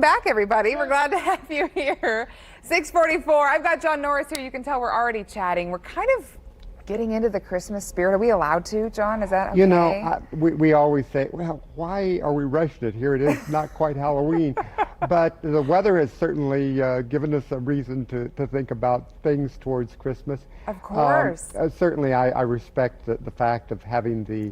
back, everybody. We're glad to have you here. 6:44. I've got John Norris here. You can tell we're already chatting. We're kind of getting into the Christmas spirit. Are we allowed to, John? Is that okay? You know, we always say, well, why are we rushing it? Here it is, not quite Halloween. But the weather has certainly given us a reason to think about things towards Christmas. Of course. Certainly, I respect the fact of having the,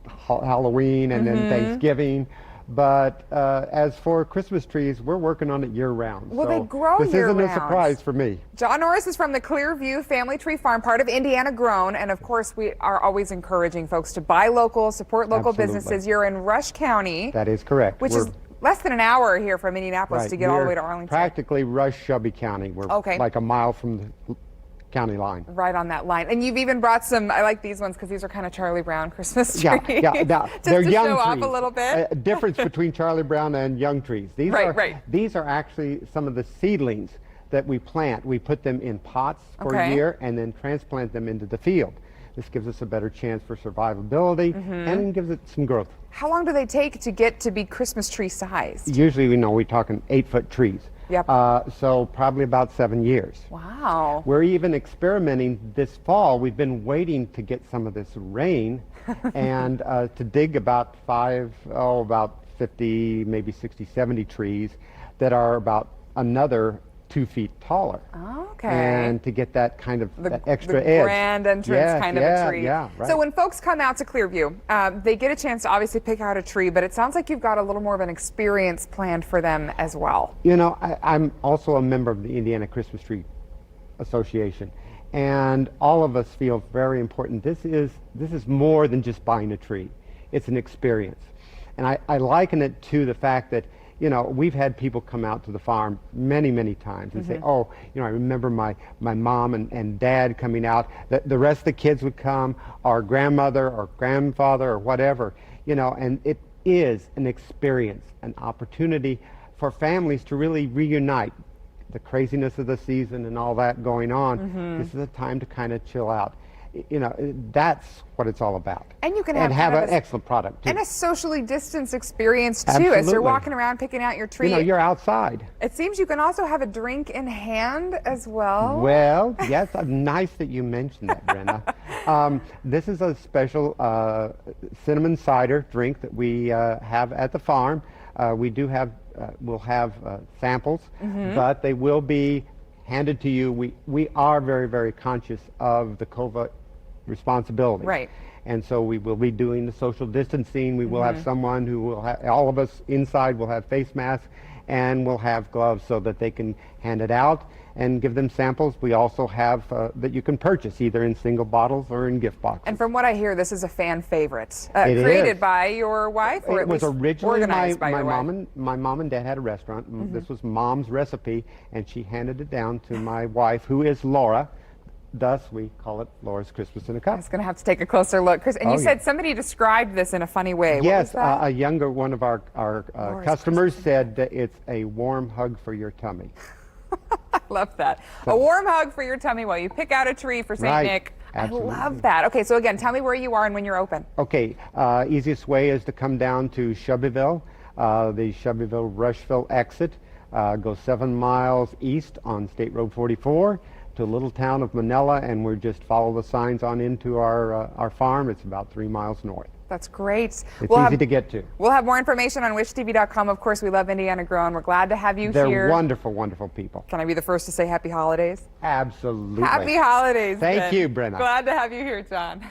Halloween and then Thanksgiving. But as for Christmas trees, we're working on it year-round. Well, so they grow this year-round. isn't a surprise for me. John Norris is from the Clearview Family Tree Farm, part of Indiana Grown, and of course we are always encouraging folks to buy local, support local Absolutely. businesses. You're in Rush County. That is correct. Which is less than an hour here from Indianapolis right, to get all the way to Arlington. Practically Rush Shelby County. We're like a mile from the county line. Right on that line. And you've even brought some, I like these ones because these are kind of Charlie Brown Christmas trees. Yeah. Now, Just they're to young show trees. off a little bit. Difference between Charlie Brown and young trees. These These are actually some of the seedlings that we plant. We put them in pots for a year and then transplant them into the field. This gives us a better chance for survivability and gives it some growth. How long do they take to get to be Christmas tree sized? Usually, we're talking 8-foot trees. Yep. So probably about 7 years. Wow. We're even experimenting this fall. We've been waiting to get some of this rain and to dig about about 50, maybe 60, 70 trees that are about another 2 feet taller. Okay. And to get that kind of that extra the edge. Grand entrance kind of a tree. Yeah, right. So when folks come out to Clearview, they get a chance to obviously pick out a tree, but it sounds like you've got a little more of an experience planned for them as well. You know, I'm also a member of the Indiana Christmas Tree Association, and all of us feel very important. This is more than just buying a tree. It's an experience. And I liken it to the fact that we've had people come out to the farm many, many times and say, oh, I remember my mom and dad coming out. The rest of the kids would come, or grandmother or grandfather or whatever, and it is an experience, an opportunity for families to really reunite. The craziness of the season and all that going on, this is a time to kind of chill out. That's what it's all about. And you can have an excellent product too. And a socially distanced experience too. Absolutely. As you're walking around picking out your tree. You're outside. It seems you can also have a drink in hand as well. Well, yes, nice that you mentioned that, Brenda. This is a special cinnamon cider drink that we have at the farm. We do have, we'll have samples, but they will be handed to you. We are very, very conscious of the COVID responsibility. Right. And so we will be doing the social distancing. We will have someone who will have, all of us inside will have face masks and we'll have gloves so that they can hand it out and give them samples. We also have that you can purchase either in single bottles or in gift boxes. And from what I hear, this is a fan favorite. It created is. by your wife, or it at was least originally organized by your wife? my mom and dad had a restaurant. This was Mom's recipe, and she handed it down to my wife, who is Laura. Thus, we call it Laura's Christmas in a Cup. I was going to have to take a closer look, Chris. And you said somebody described this in a funny way. Yes, what was that? a younger one of our customers said that it's a warm hug for your tummy. I love that. A warm hug for your tummy while you pick out a tree for St. Nick. Absolutely. I love that. Okay, so again, tell me where you are and when you're open. Okay, easiest way is to come down to Shelbyville, the Shelbyville-Rushville exit. Go 7 miles east on State Road 44 to a little town of Manila, and we just follow the signs on into our farm. It's about 3 miles north. That's great. It's easy to get to. We'll have more information on wishtv.com. Of course, we love Indiana Grown. We're glad to have you here. They're wonderful, wonderful people. Can I be the first to say happy holidays? Absolutely. Happy holidays. Thank you, Brenna. Glad to have you here, John.